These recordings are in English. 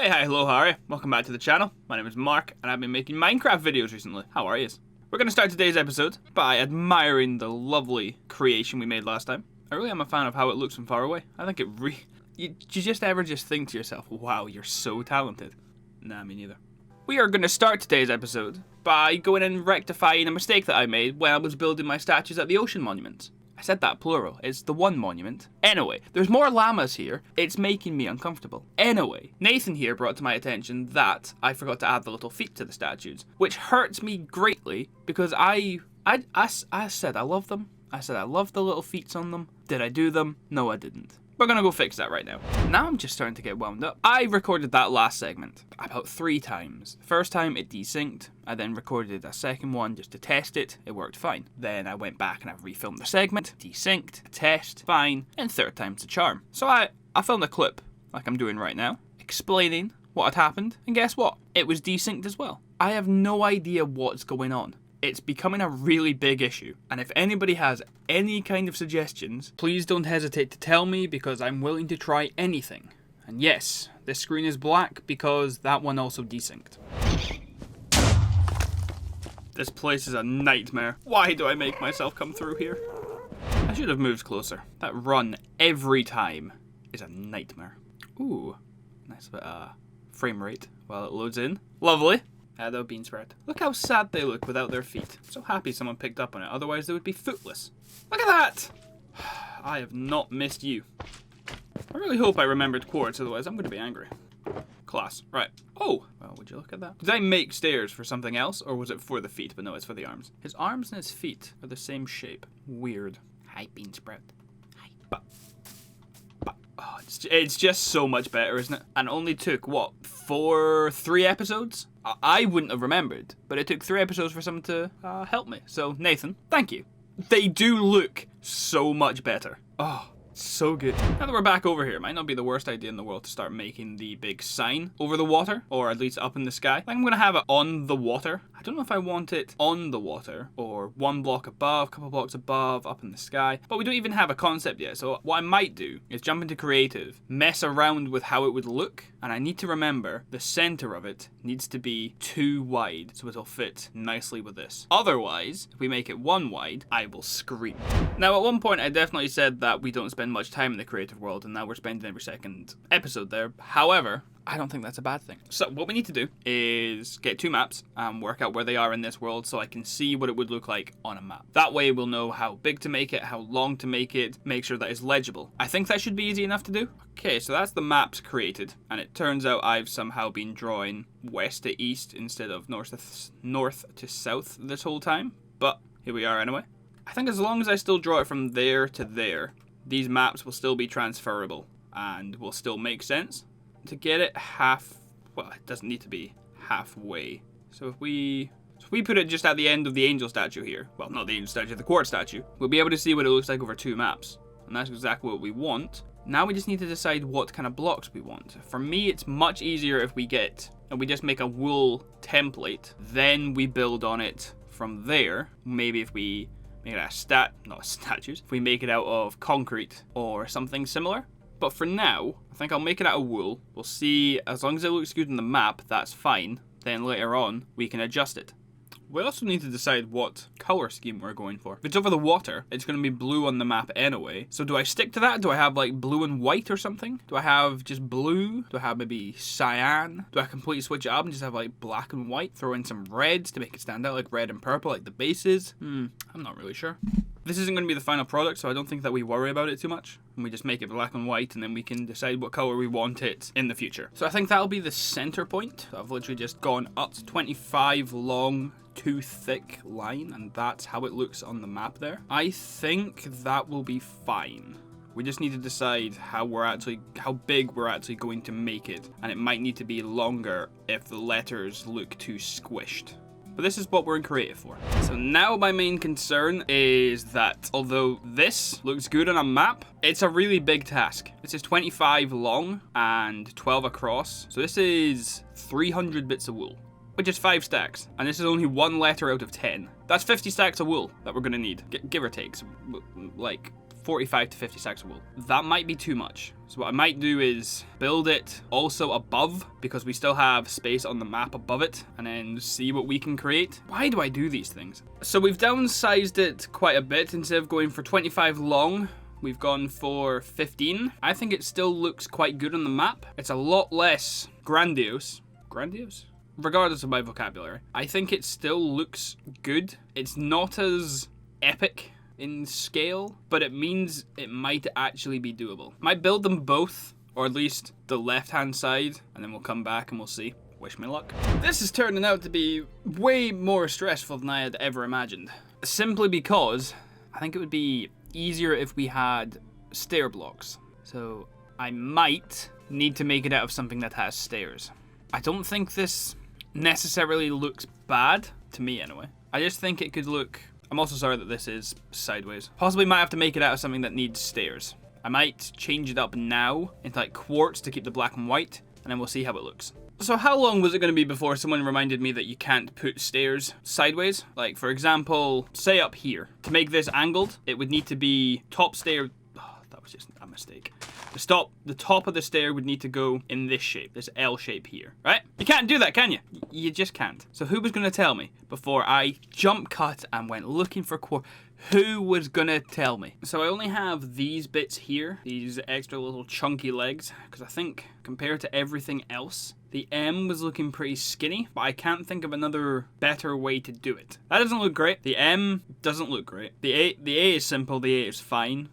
Hey, hi, hello, how are you? Welcome back to the channel. My name is Mark, and I've been making Minecraft videos recently. How are you? We're going to start today's episode by admiring the lovely creation we made last time. I really am a fan of how it looks from far away. I think it you just ever just think to yourself, wow, you're so talented. Nah, me neither. We are going to start today's episode by going and rectifying a mistake that I made when I was building my statues at the ocean monuments. I said that plural, it's the one monument. Anyway, there's more llamas here, it's making me uncomfortable. Anyway, Nathan here brought to my attention that I forgot to add the little feet to the statues, which hurts me greatly because I said I love them. I said I love the little feet on them. Did I do them? No, I didn't. We're gonna go fix that right now. Now I'm just starting to get wound up. I recorded that last segment about 3 times. The first time it desynced. I then recorded a second one just to test it. It worked fine. Then I went back and I refilmed the segment, desynced, test, fine, and third time's the charm. So I filmed a clip, like I'm doing right now, explaining what had happened, and guess what? It was desynced as well. I have no idea what's going on. It's becoming a really big issue, and if anybody has any kind of suggestions, please don't hesitate to tell me because I'm willing to try anything. And yes, this screen is black because that one also desynced. This place is a nightmare. Why do I make myself come through here? I should have moved closer. That run every time is a nightmare. Ooh, nice bit of frame rate while it loads in. Lovely. Hello, bean sprout. Look how sad they look without their feet. I'm so happy someone picked up on it, otherwise they would be footless. Look at that! I have not missed you. I really hope I remembered quartz, otherwise I'm going to be angry. Class. Right. Oh! Well, would you look at that? Did I make stairs for something else, or was it for the feet? But no, it's for the arms. His arms and his feet are the same shape. Weird. Hi, bean sprout. Hi. Oh, it's just so much better, isn't it? And it only took, what, 3 episodes? I wouldn't have remembered, but it took 3 episodes for someone to help me. So, Nathan, thank you. They do look so much better. Oh, so good. Now that we're back over here, it might not be the worst idea in the world to start making the big sign over the water, or at least up in the sky. I think I'm going to have it on the water. I don't know if I want it on the water, or 1 block above, a couple blocks above, up in the sky. But we don't even have a concept yet, so what I might do is jump into creative, mess around with how it would look, and I need to remember the center of it needs to be 2 wide, so it'll fit nicely with this. Otherwise, if we make it 1 wide, I will scream. Now, at one point, I definitely said that we don't spend much time in the creative world, and now we're spending every second episode there. However, I don't think that's a bad thing. So what we need to do is get 2 maps and work out where they are in this world so I can see what it would look like on a map. That way we'll know how big to make it, how long to make it, make sure that it's legible. I think that should be easy enough to do. Okay, so that's the maps created, and it turns out I've somehow been drawing west to east instead of north to south this whole time, but here we are anyway. I think as long as I still draw it from there to there, these maps will still be transferable and will still make sense. To get it well, it doesn't need to be halfway. So if we put it just at the end of the angel statue here, well, not the angel statue, the quartz statue, we'll be able to see what it looks like over 2 maps. And that's exactly what we want. Now we just need to decide what kind of blocks we want. For me, it's much easier if we just make a wool template, then we build on it from there. Maybe if we make it not statues, if we make it out of concrete or something similar. But for now, I think I'll make it out of wool. We'll see, as long as it looks good on the map, that's fine. Then later on, we can adjust it. We also need to decide what color scheme we're going for. If it's over the water, it's going to be blue on the map anyway. So do I stick to that? Do I have like blue and white or something? Do I have just blue? Do I have maybe cyan? Do I completely switch it up and just have like black and white? Throw in some reds to make it stand out, like red and purple, like the bases? I'm not really sure. This isn't going to be the final product, so I don't think that we worry about it too much. And we just make it black and white, and then we can decide what color we want it in the future. So I think that'll be the center point. I've literally just gone up to 25 long, 2 thick line, and that's how it looks on the map there. I think that will be fine. We just need to decide how big we're actually going to make it, and it might need to be longer if the letters look too squished. But this is what we're in creative for. So now my main concern is that although this looks good on a map, it's a really big task. This is 25 long and 12 across. So this is 300 bits of wool, which is 5 stacks. And this is only 1 letter out of 10. That's 50 stacks of wool that we're gonna need, give or take, so, like 45 to 50 stacks of wool. That might be too much. So what I might do is build it also above, because we still have space on the map above it, and then see what we can create. Why do I do these things? So we've downsized it quite a bit. Instead of going for 25 long, we've gone for 15. I think it still looks quite good on the map. It's a lot less grandiose. Grandiose? Regardless of my vocabulary. I think it still looks good. It's not as epic in scale, but it means it might actually be doable. Might build them both, or at least the left-hand side, and then we'll come back and we'll see. Wish me luck. This is turning out to be way more stressful than I had ever imagined. Simply because I think it would be easier if we had stair blocks. So I might need to make it out of something that has stairs. I don't think this necessarily looks bad, to me anyway. I just think it could look... I'm also sorry that this is sideways. Possibly might have to make it out of something that needs stairs. I might change it up now into like quartz to keep the black and white, and then we'll see how it looks. So how long was it going to be before someone reminded me that you can't put stairs sideways? Like, for example, say up here. To make this angled, it would need to be top stair... Oh, that was just a mistake. The top of the stair would need to go in this shape, this L shape here, right? You can't do that, can you? You just can't. So who was going to tell me before I jump cut and went looking for quartz? Who was gonna tell me? So I only have these bits here, these extra little chunky legs, because I think compared to everything else, the M was looking pretty skinny, but I can't think of another better way to do it. That doesn't look great. The M doesn't look great. The A is simple, the A is fine.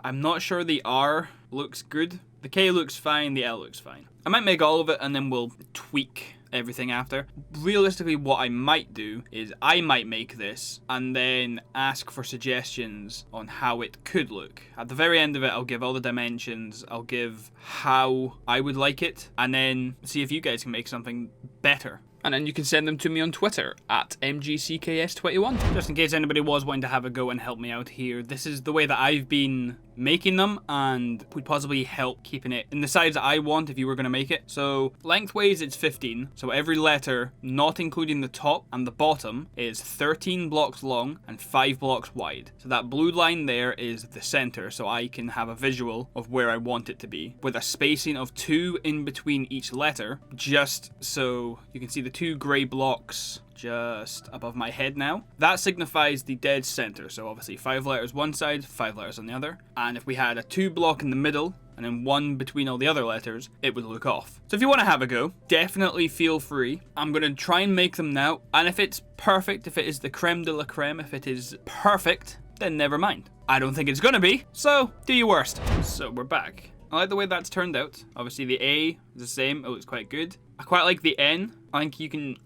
I'm not sure the R looks good. The K looks fine, the L looks fine. I might make all of it and then we'll tweak everything after. Realistically, what I might do is I might make this and then ask for suggestions on how it could look. At the very end of it, I'll give all the dimensions, I'll give how I would like it, and then see if you guys can make something better. And then you can send them to me on Twitter at MGCKS21. Just in case anybody was wanting to have a go and help me out here, this is the way that I've been making them and would possibly help keeping it in the size that I want if you were going to make it. So lengthways it's 15, so every letter, not including the top and the bottom, is 13 blocks long and 5 blocks wide. So that blue line there is the center, so I can have a visual of where I want it to be, with a spacing of 2 in between each letter, just so you can see the 2 grey blocks just above my head now. That signifies the dead center, so obviously 5 letters one side, 5 letters on the other. And if we had a 2 block in the middle and then 1 between all the other letters, it would look off. So if you want to have a go, definitely feel free. I'm going to try and make them now, and if it's perfect, if it is the creme de la creme, if it is perfect, then never mind. I don't think it's going to be, so do your worst. So we're back. I like the way that's turned out. Obviously the A is the same, it looks quite good. I quite like the N. I think you can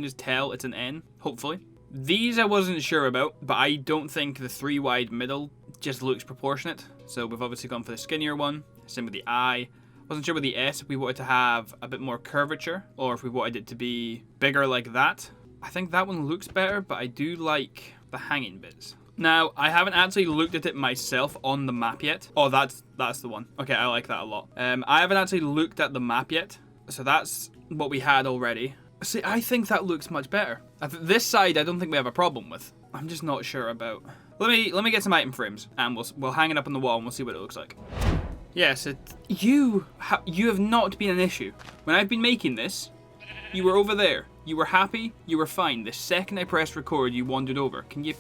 just tell it's an N, hopefully. These I wasn't sure about, but I don't think the 3 wide middle just looks proportionate. So we've obviously gone for the skinnier one. Same with the I. Wasn't sure with the S if we wanted to have a bit more curvature or if we wanted it to be bigger like that. I think that one looks better, but I do like the hanging bits. Now, I haven't actually looked at it myself on the map yet. Oh, that's the one. Okay, I like that a lot. I haven't actually looked at the map yet, so that's what we had already. See, I think that looks much better. This side, I don't think we have a problem with. I'm just not sure about. Let me get some item frames, and we'll hang it up on the wall, and we'll see what it looks like. Yes, you have not been an issue. When I've been making this, you were over there. You were happy. You were fine. The second I pressed record, you wandered over. Can you?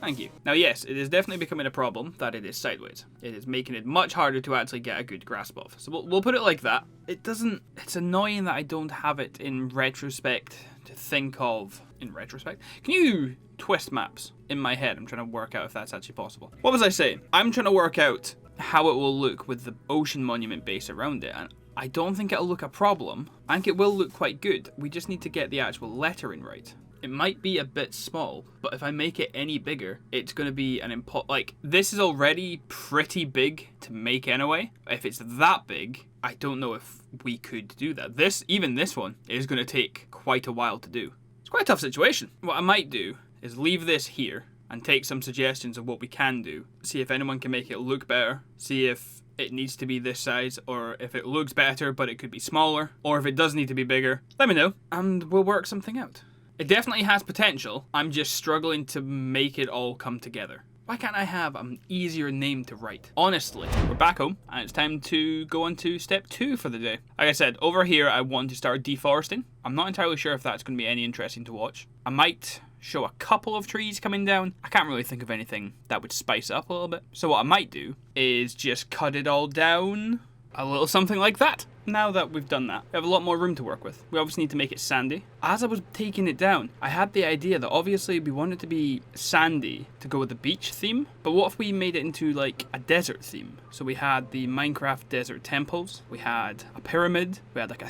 Thank you. Now yes, it is definitely becoming a problem that it is sideways. It is making it much harder to actually get a good grasp of. So we'll put it like that. It's annoying that I don't have it in retrospect to think of. In retrospect? Can you twist maps in my head? I'm trying to work out if that's actually possible. What was I saying? I'm trying to work out how it will look with the ocean monument base around it, and I don't think it'll look a problem. I think it will look quite good. We just need to get the actual lettering right. It might be a bit small, but if I make it any bigger, it's going to be an like, this is already pretty big to make anyway. If it's that big, I don't know if we could do that. Even this one is going to take quite a while to do. It's quite a tough situation. What I might do is leave this here and take some suggestions of what we can do. See if anyone can make it look better. See if it needs to be this size, or if it looks better but it could be smaller, or if it does need to be bigger. Let me know, and we'll work something out. It definitely has potential. I'm just struggling to make it all come together. Why can't I have an easier name to write? Honestly, we're back home and it's time to go on to step 2 for the day. Like I said, over here I want to start deforesting. I'm not entirely sure if that's going to be any interesting to watch. I might show a couple of trees coming down. I can't really think of anything that would spice it up a little bit. So what I might do is just cut it all down a little something like that. Now that we've done that, we have a lot more room to work with. We obviously need to make it sandy. As I was taking it down, I had the idea that obviously we want it to be sandy to go with the beach theme, but what if we made it into like a desert theme? So we had the Minecraft desert temples, we had a pyramid, we had like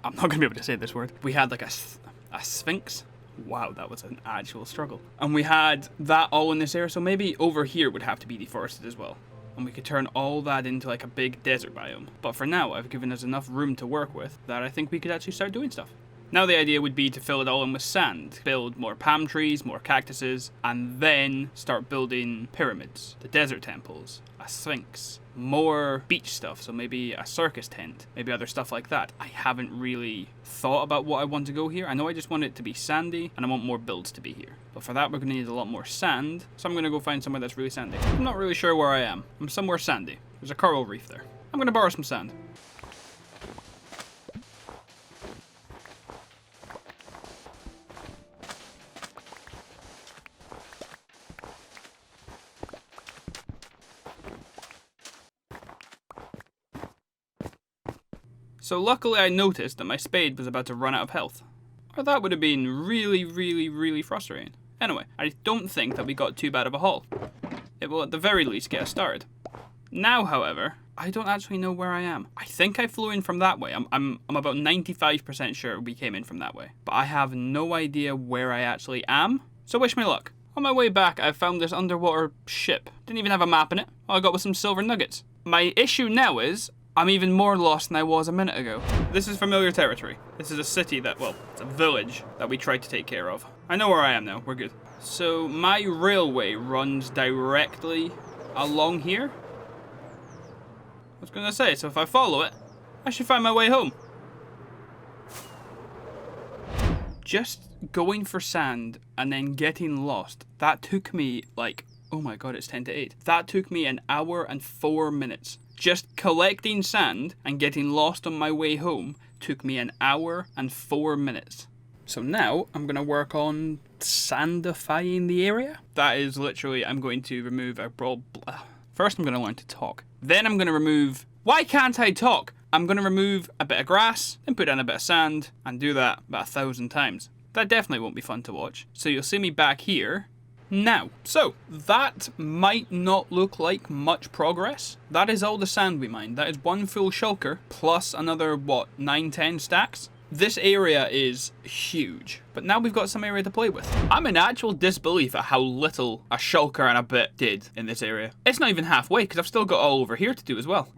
I'm not gonna be able to say this word. We had like a sphinx. Wow, that was an actual struggle. And we had that all in this area, so maybe over here would have to be deforested as well. And we could turn all that into like a big desert biome. But for now, I've given us enough room to work with that I think we could actually start doing stuff. Now the idea would be to fill it all in with sand, build more palm trees, more cactuses, and then start building pyramids, the desert temples, a sphinx, more beach stuff, so maybe a circus tent, maybe other stuff like that. I haven't really thought about what I want to go here. I know I just want it to be sandy, and I want more builds to be here. But for that, we're going to need a lot more sand, so I'm going to go find somewhere that's really sandy. I'm not really sure where I am. I'm somewhere sandy. There's a coral reef there. I'm going to borrow some sand. So luckily I noticed that my spade was about to run out of health. Or that would have been really frustrating. Anyway, I don't think that we got too bad of a haul. It will at the very least get us started. Now, however, I don't actually know where I am. I think I flew in from that way. I'm about 95% sure we came in from that way. But I have no idea where I actually am, so wish me luck. On my way back, I found this underwater ship. Didn't even have a map in it. All I got was some silver nuggets. My issue now is, I'm even more lost than I was a minute ago. This is familiar territory. This is a city that, well, it's a village that we tried to take care of. I know where I am now, we're good. So my railway runs directly along here. I was gonna say, so if I follow it, I should find my way home. Just going for sand and then getting lost, that took me like, oh my god, it's 10 to 8. That took me an hour and 4 minutes. Just collecting sand and getting lost on my way home took me an hour and 4 minutes. So now I'm going to work on sandifying the area. That is literally, I'm going to remove a first I'm going to learn to talk. Then I'm going to remove, why can't I talk? I'm going to remove a bit of grass, then put down a bit of sand, and do that about 1,000 times. That definitely won't be fun to watch. So you'll see me back here now. So that might not look like much progress. That is all the sand we mined. That is one full shulker plus another, what, 9-10 stacks? This area is huge, but now we've got some area to play with. I'm in actual disbelief at how little a shulker and a bit did in this area. It's not even halfway because I've still got all over here to do as well.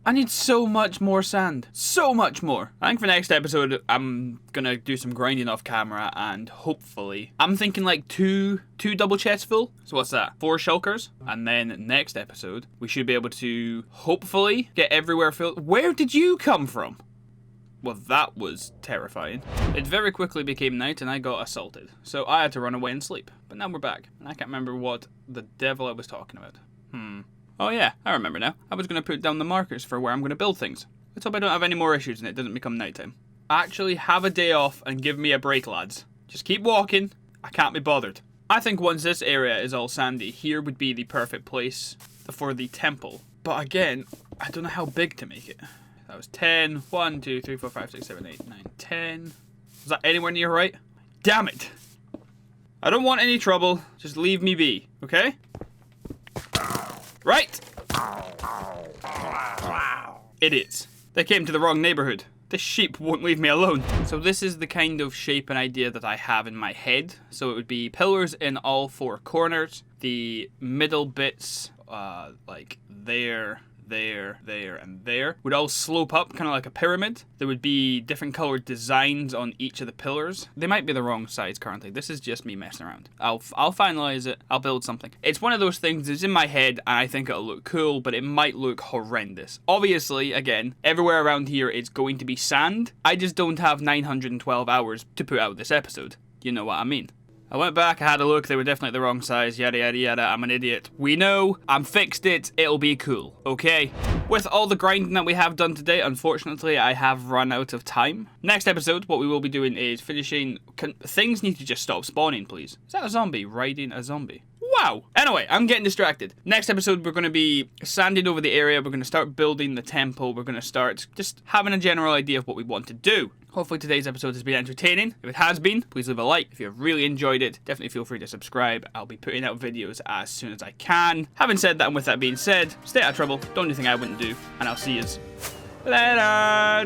I need so much more sand. So much more. I think for next episode, I'm gonna do some grinding off camera and hopefully, I'm thinking like two double chests full. So what's that? 4 shulkers. And then next episode, we should be able to hopefully get everywhere filled. Where did you come from? Well, that was terrifying. It very quickly became night and I got assaulted. So I had to run away and sleep. But now we're back. And I can't remember what the devil I was talking about. Oh yeah, I remember now. I was going to put down the markers for where I'm going to build things. Let's hope I don't have any more issues and it doesn't become nighttime. Actually, have a day off and give me a break, lads. Just keep walking. I can't be bothered. I think once this area is all sandy, here would be the perfect place for the temple. But again, I don't know how big to make it. That was 10. 1, 2, 3, 4, 5, 6, 7, 8, 9, 10. Was that anywhere near right? Damn it. I don't want any trouble. Just leave me be, okay? Right! Idiots. They came to the wrong neighborhood. This sheep won't leave me alone. So this is the kind of shape and idea that I have in my head. So it would be pillars in all 4 corners. The middle bits, like there, there, and there would all slope up, kind of like a pyramid. There would be different colored designs on each of the pillars. They might be the wrong size currently. This is just me messing around. I'll finalize it. I'll build something. It's one of those things that's in my head, and I think it'll look cool, but it might look horrendous. Obviously, again, everywhere around here it's going to be sand. I just don't have 912 hours to put out this episode. You know what I mean. I went back, I had a look, they were definitely the wrong size, yada yada yada, I'm an idiot. We know, I'm fixed it, it'll be cool, okay? With all the grinding that we have done today, unfortunately, I have run out of time. Next episode, what we will be doing is finishing... Things need to just stop spawning, please. Is that a zombie riding a zombie? Wow! Anyway, I'm getting distracted. Next episode, we're going to be sanding over the area, we're going to start building the temple, we're going to start just having a general idea of what we want to do. Hopefully today's episode has been entertaining. If it has been, please leave a like. If you've really enjoyed it, definitely feel free to subscribe. I'll be putting out videos as soon as I can. Having said that, and with that being said, stay out of trouble, don't do anything I wouldn't do, and I'll see yous later.